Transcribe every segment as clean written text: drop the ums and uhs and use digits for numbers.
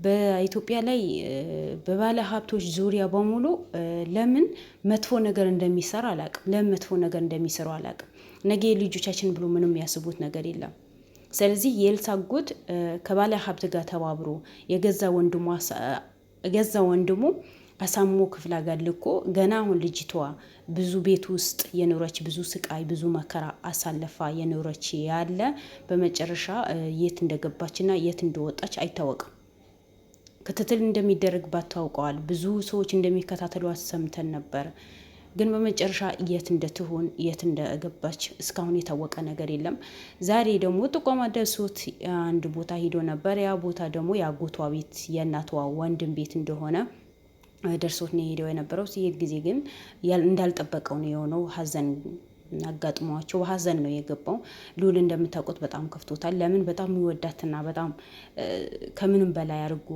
በኢትዮጵያ ላይ በባለ ሀብቶች ዙሪያ በሙሉ ለምን መጥፎ ነገር እንደሚሰራ አላቅም። ለምን መጥፎ ነገር እንደሚሰሩ አላቅም። ነገ ልጆቻችን ብሎ ምንም ያስቡት ነገር የለም። ስለዚህ የኤልሳ አጎት ከባለ ሀብት ጋር ተባብሮ የገዛ ወንድሙ አሳሞ ክፍለ ሀገር ልኮ ገና አሁን ልጅቷ ብዙ ቤት ውስጥ የኖረች ብዙ ስቃይ ብዙ መከራ አሳልፋ የኖረች ያለ በመጨረሻ የት እንደገባችና የት እንደወጣች አይታወቅም። ክትትል እንደሚደረግባት ታውቀዋል። ብዙ ሰዎች እንደሚከታተሏት ሰምተን ነበር። ግን በመጨረሻ የት እንደትሆን የት እንደገባች እስካሁን የታወቀ ነገር የለም። ዛሬ ደግሞ ጥቆማ ደርሶት አንድ ቦታ ሂዶ ነበር። ያ ቦታ ደግሞ የአጎቷ ቤት የእናቷ ወንድም ቤት እንደሆነ ደርሶት ነው ሄደው የነበረው። ሲሄድ ጊዜ ግን እንዳልጠበቀው ነው የሆነው። ሀዘን አጋጥሟቸው በሀዘን ነው የገባው። ልዑል እንደምታውቁት በጣም ከፍቶታል። ለምን በጣም የሚወዳትና በጣም ከምንም በላይ አድርጎ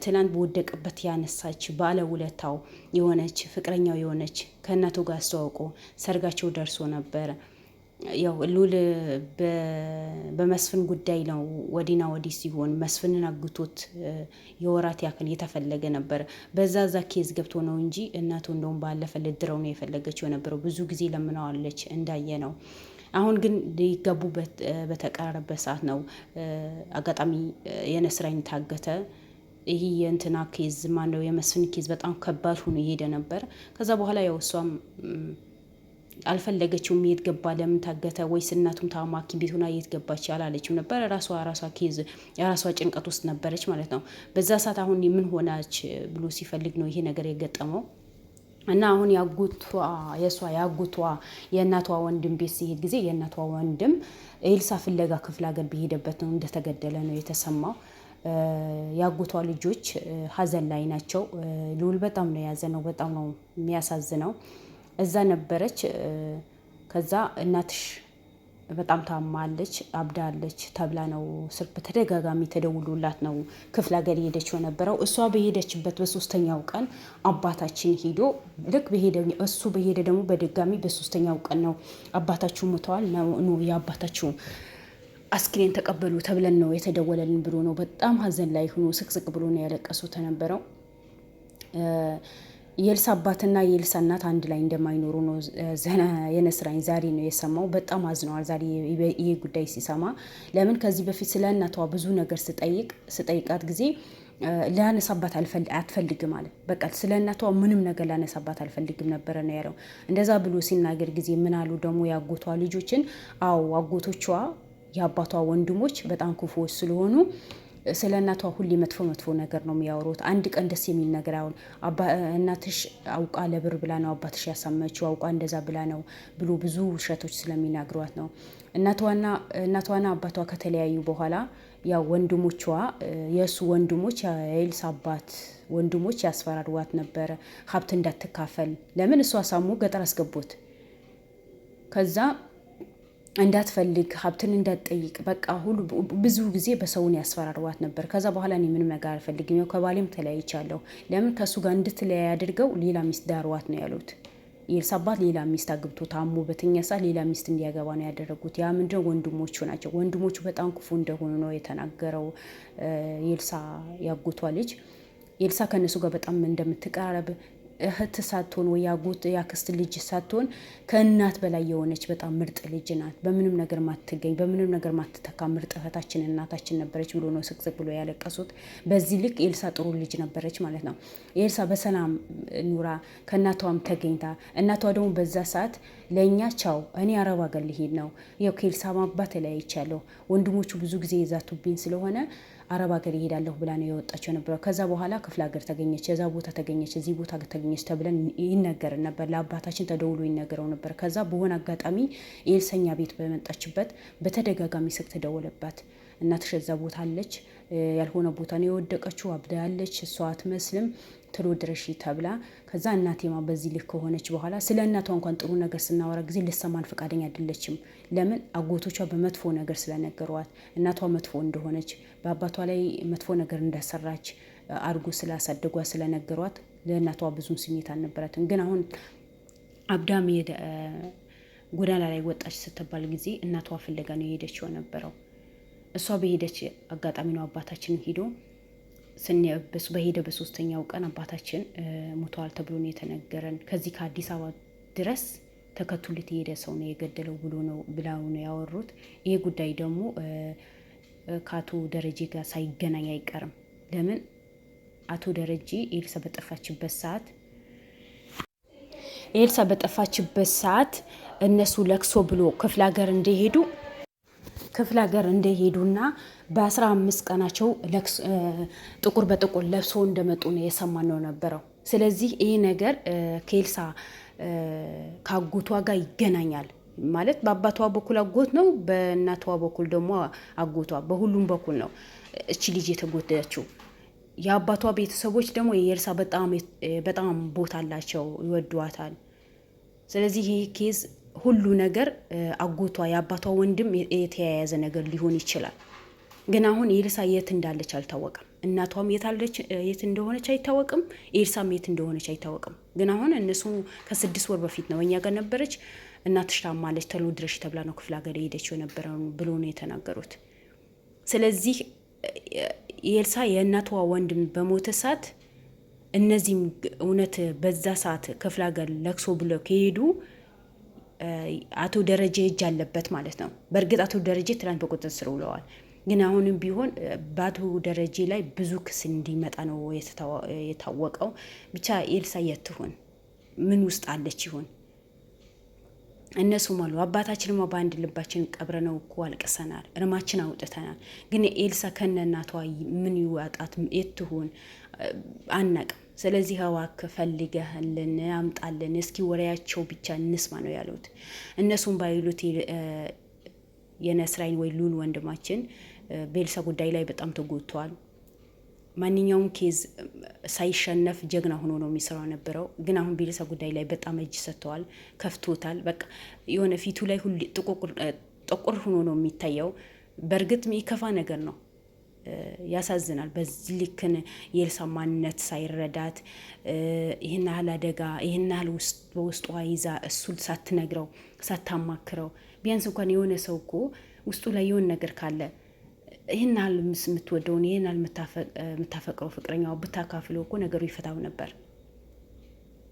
ትናንት በወደቀበት ያነሳች ባለውለታው የሆነች ፍቅረኛው የሆነች ከእናቱ ጋር አስተዋውቆ ሰርጋቸው ደርሶ ነበር። ያው ልዑል በመስፍን ጉዳይ ነው ወዲና ወዲህ ሲሆን መስፍንን አግቶት የወራት ያክል የተፈለገ ነበር። በዛ ኬዝ ገብቶ ነው እንጂ እናቱ እንደውም ባለፈ ልድረው ነው የፈለገችው የነበረው። ብዙ ጊዜ ለምናዋለች እንዳየ ነው። አሁን ግን ሊጋቡ በተቃረበ ሰዓት ነው አጋጣሚ የነስራኝ ታገተ። ይሄ የእንትና ኬዝ ማነው የመስፍን ኬዝ በጣም ከባድ ሆኖ ይሄደ ነበር። ከዛ በኋላ ያው እሷም አልፈለገችውም። የት ገባ ለምን ታገተ ወይስ እናቱም ታማኪ ቤት ሆና የት ገባች ያላለችው ነበር። ራሷ ኬዝ የራሷ ጭንቀት ውስጥ ነበረች ማለት ነው። በዛ ሰዓት አሁን ምን ሆናች ብሎ ሲፈልግ ነው ይሄ ነገር የገጠመው። እና አሁን ያጎቷ የእናቷ ወንድም ቤት ሲሄድ ጊዜ የእናቷ ወንድም ኤልሳ ፍለጋ ክፍለ ሀገር በሄደበት ነው እንደተገደለ ነው የተሰማው። ያጎቷ ልጆች ሀዘን ላይ ናቸው። ልዑል በጣም ነው ያዘነው። በጣም ነው የሚያሳዝነው። እዛ ነበረች። ከዛ እናትሽ በጣም ታማለች አብዳለች ተብላ ነው ስልክ በተደጋጋሚ ተደውሎላት ነው ክፍለ ሀገር ሄደችው የነበረው። እሷ በሄደችበት በሶስተኛው ቀን አባታችን ሄዶ ልክ እሱ በሄደ ደግሞ በድጋሚ በሶስተኛው ቀን ነው አባታችሁ ሞተዋል ነው የአባታችሁ አስክሬን ተቀበሉ ተብለን ነው የተደወለልን ብሎ ነው በጣም ሀዘን ላይ ሆኖ ስቅስቅ ብሎ ነው ያለቀሱት የነበረው። የኤልሳ አባትና የኤልሳ እናት አንድ ላይ እንደማይኖሩ ነው የነስራኝ ዛሬ ነው የሰማው። በጣም አዝነዋል ዛሬ ይሄ ጉዳይ ሲሰማ። ለምን ከዚህ በፊት ስለ እናቷ ብዙ ነገር ስጠይቃት ጊዜ ላነሳባት አትፈልግም አለ። በቃ ስለ እናቷ ምንም ነገር ላነሳባት አልፈልግም ነበረ ነው ያለው። እንደዛ ብሎ ሲናገር ጊዜ ምን አሉ ደግሞ ያጎቷ ልጆችን፣ አዎ አጎቶቿ የአባቷ ወንድሞች በጣም ክፉዎች ስለሆኑ ስለ እናቷ ሁሌ መጥፎ ነገር ነው የሚያወሩት። አንድ ቀን ደስ የሚል ነገር አሁን እናትሽ አውቃ ለብር ብላ ነው አባትሽ ያሳመችው አውቃ እንደዛ ብላ ነው ብሎ ብዙ ውሸቶች ስለሚናግሯት ነው። እናቷና አባቷ ከተለያዩ በኋላ ያው ወንድሞቿ የእሱ ወንድሞች የኤልሳ አባት ወንድሞች ያስፈራሯት ነበረ ሀብት እንዳትካፈል። ለምን እሷ ሳሙ ገጠር አስገቡት። ከዛ እንዳትፈልግ ሀብትን እንዳትጠይቅ በቃ ሁሉ ብዙ ጊዜ በሰውን ያስፈራሯት ነበር። ከዛ በኋላ እኔ ምንም ነገር አልፈልግም ያው ከባሌም ተለያይቻለሁ። ለምን ከሱ ጋር እንድትለያይ አድርገው ሌላ ሚስት ዳሯት ነው ያሉት። የኤልሳ አባት ሌላ ሚስት አግብቶ ታሞ በተኛ ሰዓት ሌላ ሚስት እንዲያገባ ነው ያደረጉት። ያ ምንድነው ወንድሞቹ ናቸው። ወንድሞቹ በጣም ክፉ እንደሆኑ ነው የተናገረው የኤልሳ ያጎቷ ልጅ። ኤልሳ ከነሱ ጋር በጣም እንደምትቀራረብ እህት ሳትሆን ወይ ያክስት ልጅ ሳትሆን ከእናት በላይ የሆነች በጣም ምርጥ ልጅ ናት። በምንም ነገር ማትገኝ በምንም ነገር ማትተካ ምርጥ እህታችን እናታችን ነበረች ብሎ ነው ስቅስቅ ብሎ ያለቀሱት። በዚህ ልክ ኤልሳ ጥሩ ልጅ ነበረች ማለት ነው። ኤልሳ በሰላም ኑራ ከእናቷም ተገኝታ እናቷ ደግሞ በዛ ሰዓት ለእኛ ቻው እኔ አረብ ሀገር ልሄድ ነው ያው ከኤልሳ ማባት ተለያይቻለሁ ወንድሞቹ ብዙ ጊዜ የዛቱብኝ ስለሆነ አረብ ሀገር ይሄዳለሁ ብላ ነው የወጣቸው ነበረው። ከዛ በኋላ ክፍለ ሀገር ተገኘች፣ የዛ ቦታ ተገኘች፣ እዚህ ቦታ ተገኘች ተብለን ይነገርን ነበር። ለአባታችን ተደውሎ ይነገረው ነበር። ከዛ በሆነ አጋጣሚ ኤልሰኛ ቤት በመጣችበት በተደጋጋሚ ስልክ ተደወለባት። እናትሽ እዛ ቦታ አለች፣ ያልሆነ ቦታ ነው የወደቀችው፣ አብዳ ያለች እሷ አትመስልም ቶሎ ድረሺ ተብላ። ከዛ እናቴማ በዚህ ልክ ከሆነች በኋላ ስለ እናቷ እንኳን ጥሩ ነገር ስናወራ ጊዜ ልሰማን ፈቃደኛ አይደለችም። ለምን አጎቶቿ በመጥፎ ነገር ስለነገሯት እናቷ መጥፎ እንደሆነች በአባቷ ላይ መጥፎ ነገር እንደሰራች አድርጎ ስላሳደጓት ስለነገሯት ለእናቷ ብዙም ስሜት አልነበራትም። ግን አሁን አብዳም ጎዳና ላይ ወጣች ስትባል ጊዜ እናቷ ፍለጋ ነው የሄደችው ነበረው። እሷ በሄደች አጋጣሚ ነው አባታችን ሂዶ ስንየብስ በሄደ በሶስተኛው ቀን አባታችን ሞተዋል ተብሎ ነው የተነገረን። ከዚህ ከአዲስ አበባ ድረስ ተከትሎት የሄደ ሰው ነው የገደለው ብለው ነው ያወሩት። ይሄ ጉዳይ ደግሞ ከአቶ ደረጀ ጋር ሳይገናኝ አይቀርም። ለምን አቶ ደረጀ ኤልሳ በጠፋችበት ሰዓት እነሱ ለቅሶ ብሎ ክፍለ ሀገር እንደሄዱና በ15 ቀናቸው ጥቁር በጥቁር ለብሶ እንደመጡ ነው የሰማነው ነበረው። ስለዚህ ይሄ ነገር ከኤልሳ ከአጎቷ ጋር ይገናኛል ማለት በአባቷ በኩል አጎት ነው፣ በእናቷ በኩል ደግሞ አጎቷ፣ በሁሉም በኩል ነው እቺ ልጅ የተጎዳችው። የአባቷ ቤተሰቦች ደግሞ የኤልሳ በጣም ቦታ አላቸው፣ ይወዷታል። ስለዚህ ይሄ ኬዝ ሁሉ ነገር አጎቷ የአባቷ ወንድም የተያያዘ ነገር ሊሆን ይችላል። ግን አሁን ኤልሳ የት እንዳለች አልታወቀም። እናቷም የት እንደሆነች አይታወቅም። ኤልሳም የት እንደሆነች አይታወቅም። ግን አሁን እነሱ ከ6 ወር በፊት ነው እኛ ጋር ነበረች፣ እናትሽ ታማለች ተሎ ድረሽ ተብላ ነው ክፍለ ሀገር የሄደችው የነበረው ብሎ ነው የተናገሩት። ስለዚህ ኤልሳ የእናቷ ወንድም በሞተ ሰዓት እነዚህም እውነት በዛ ሰዓት ክፍለ ሀገር ለቅሶ ብለው ከሄዱ አቶ ደረጀ እጅ አለበት ማለት ነው። በእርግጥ አቶ ደረጀ ትናንት በቁጥጥር ስር ውለዋል። ግን አሁንም ቢሆን በአቶ ደረጀ ላይ ብዙ ክስ እንዲመጣ ነው የታወቀው። ብቻ ኤልሳ የት ትሆን? ምን ውስጥ አለች ይሆን? እነሱም አሉ አባታችንማ በአንድ ልባችን ቀብረነው እኮ አልቅሰናል፣ እርማችን አውጥተናል። ግን ኤልሳ ከነ እናቷ ምን ይዋጣት? የት ትሆን? አናቅም። ስለዚህ እባክህ ፈልገህልን አምጣልን፣ እስኪ ወሬያቸው ብቻ እንስማ ነው ያሉት። እነሱም ባይሉት የነስራይን ወይ ሉል ወንድማችን በኤልሳ ጉዳይ ላይ በጣም ተጎድቷል። ማንኛውም ኬዝ ሳይሸነፍ ጀግና ሆኖ ነው የሚሰራው ነበረው። ግን አሁን በኤልሳ ጉዳይ ላይ በጣም እጅ ሰጥተዋል፣ ከፍቶታል። በቃ የሆነ ፊቱ ላይ ሁሉ ጥቁር ሆኖ ነው የሚታየው። በእርግጥ የሚከፋ ነገር ነው፣ ያሳዝናል። በዚህ ልክን የኤልሳ ማንነት ሳይረዳት ይህን ያህል አደጋ ይህን ያህል በውስጧ ይዛ እሱን ሳትነግረው ሳታማክረው፣ ቢያንስ እንኳን የሆነ ሰው እኮ ውስጡ ላይ የሆነ ነገር ካለ ይህን ያህል የምትወደውን ይህን ያህል የምታፈቅረው ፍቅረኛዋ ብታካፍለው እኮ ነገሩ ይፈታው ነበር።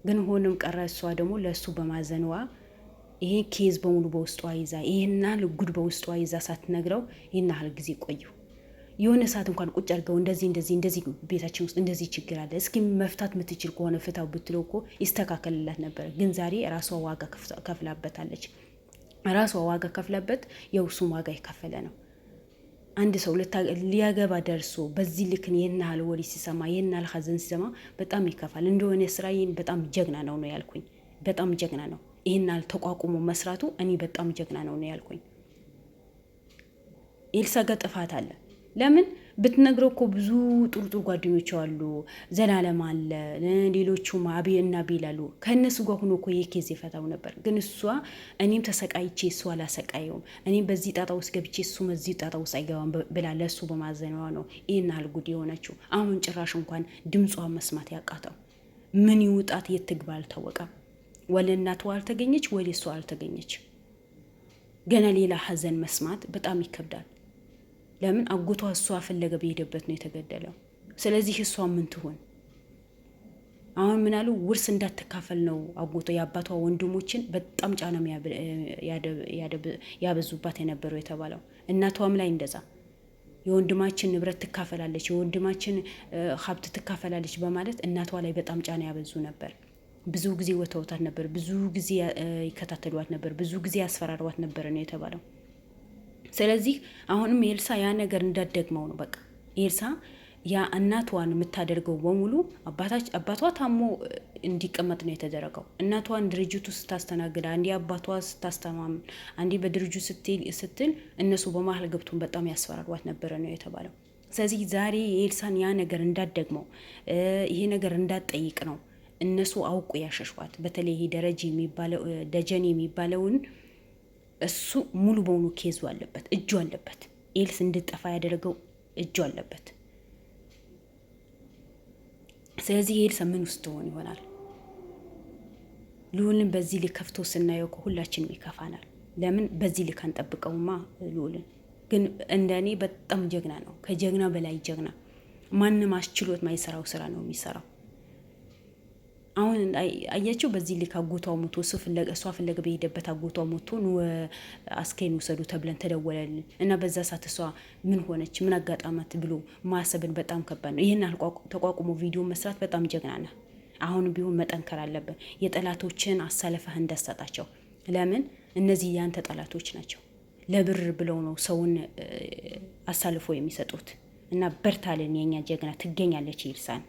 ግን ሆንም ቀረ። እሷ ደግሞ ለእሱ በማዘንዋ ይሄ ኬዝ በሙሉ በውስጧ ይዛ ይህን ያህል ጉድ በውስጧ ይዛ ሳትነግረው ይህን ያህል ጊዜ ቆዩ። የሆነ ሰዓት እንኳን ቁጭ አድርገው እንደዚህ ቤታችን ውስጥ እንደዚህ ችግር አለ፣ እስኪ መፍታት የምትችል ከሆነ ፍታው ብትለው እኮ ይስተካከልላት ነበር። ግን ዛሬ ራሷ ዋጋ ከፍላበታለች። ራሷ ዋጋ ከፍላበት የውሱም ዋጋ የከፈለ ነው። አንድ ሰው ሊያገባ ደርሶ በዚህ ልክን ይህን ያህል ወሬ ሲሰማ ይህን ያህል ሀዘን ሲሰማ በጣም ይከፋል። እንደሆነ ስራዬን በጣም ጀግና ነው ያልኩኝ። በጣም ጀግና ነው። ይህን ያህል ተቋቁሞ መስራቱ እኔ በጣም ጀግና ነው ያልኩኝ። ኤልሳ ጋር ጥፋት አለ። ለምን ብትነግረው እኮ ብዙ ጥሩ ጓደኞች አሉ፣ ዘላለም አለ፣ ሌሎቹም አቤ እና ቤላሉ ከእነሱ ጋር ሆኖ እኮ የኬዝ የፈታው ነበር። ግን እሷ እኔም ተሰቃይቼ እሱ አላሰቃየውም፣ እኔም በዚህ ጣጣ ውስጥ ገብቼ እሱ በዚህ ጣጣ ውስጥ አይገባም ብላ ለእሱ በማዘኗ ነው ይህን ያህል ጉድ የሆነችው። አሁን ጭራሽ እንኳን ድምጿ መስማት ያቃተው ምን ይውጣት የት ትግባ አልታወቀም። ወለ እናቷ አልተገኘች ወይ እሷ አልተገኘች። ገና ሌላ ሀዘን መስማት በጣም ይከብዳል። ለምን አጎቷ እሷ ፈለገ በሄደበት ነው የተገደለው። ስለዚህ እሷ ምን ትሆን? አሁን ምን አሉ? ውርስ እንዳትካፈል ነው አጎቷ የአባቷ ወንድሞችን በጣም ጫና ያበዙባት የነበረው የተባለው። እናቷም ላይ እንደዛ የወንድማችን ንብረት ትካፈላለች፣ የወንድማችን ሀብት ትካፈላለች በማለት እናቷ ላይ በጣም ጫና ያበዙ ነበር። ብዙ ጊዜ ወተውታት ነበር፣ ብዙ ጊዜ ይከታተሏት ነበር፣ ብዙ ጊዜ ያስፈራሯት ነበር ነው የተባለው። ስለዚህ አሁንም ኤልሳ ያ ነገር እንዳደግመው ነው። በቃ ኤልሳ ያ እናቷን የምታደርገው በሙሉ አባቷ ታሞ እንዲቀመጥ ነው የተደረገው። እናቷን ድርጅቱ ስታስተናግድ፣ አንዴ አባቷ ስታስተማምን፣ አንዴ በድርጅቱ ስትል እነሱ በመሀል ገብቶን በጣም ያስፈራሯት ነበረ ነው የተባለው። ስለዚህ ዛሬ የኤልሳን ያ ነገር እንዳደግመው ይሄ ነገር እንዳትጠይቅ ነው እነሱ አውቁ ያሸሿት። በተለይ ደጀኔ የሚባለውን እሱ ሙሉ በሙሉ ኬዙ አለበት፣ እጁ አለበት። ኤልስ እንድጠፋ ያደረገው እጁ አለበት። ስለዚህ ኤልሳ ምን ውስጥ ሆን ይሆናል? ልዑልን በዚህ ልክ ከፍቶ ስናየው ሁላችንም ይከፋናል። ለምን በዚህ ልክ አንጠብቀውማ? ልዑልን ግን እንደኔ በጣም ጀግና ነው፣ ከጀግና በላይ ጀግና። ማንም አስችሎት ማይሰራው ስራ ነው የሚሰራው። አሁን አያቸው በዚህ ልክ አጎቷ ሞቶ እሷ ፍለገ በሄደበት አጎቷ ሞቶ አስከሬን ውሰዱ ተብለን ተደወለልን እና በዛ ሰዓት እሷ ምን ሆነች ምን አጋጣማት ብሎ ማሰብን በጣም ከባድ ነው። ይህን ተቋቁሞ ቪዲዮ መስራት በጣም ጀግና ነህ። አሁን ቢሆን መጠንከር አለብን። የጠላቶችን አሳልፈህ እንዳሰጣቸው። ለምን እነዚህ ያንተ ጠላቶች ናቸው። ለብር ብለው ነው ሰውን አሳልፎ የሚሰጡት። እና በርታልን የኛ ጀግና፣ ትገኛለች ይልሳን።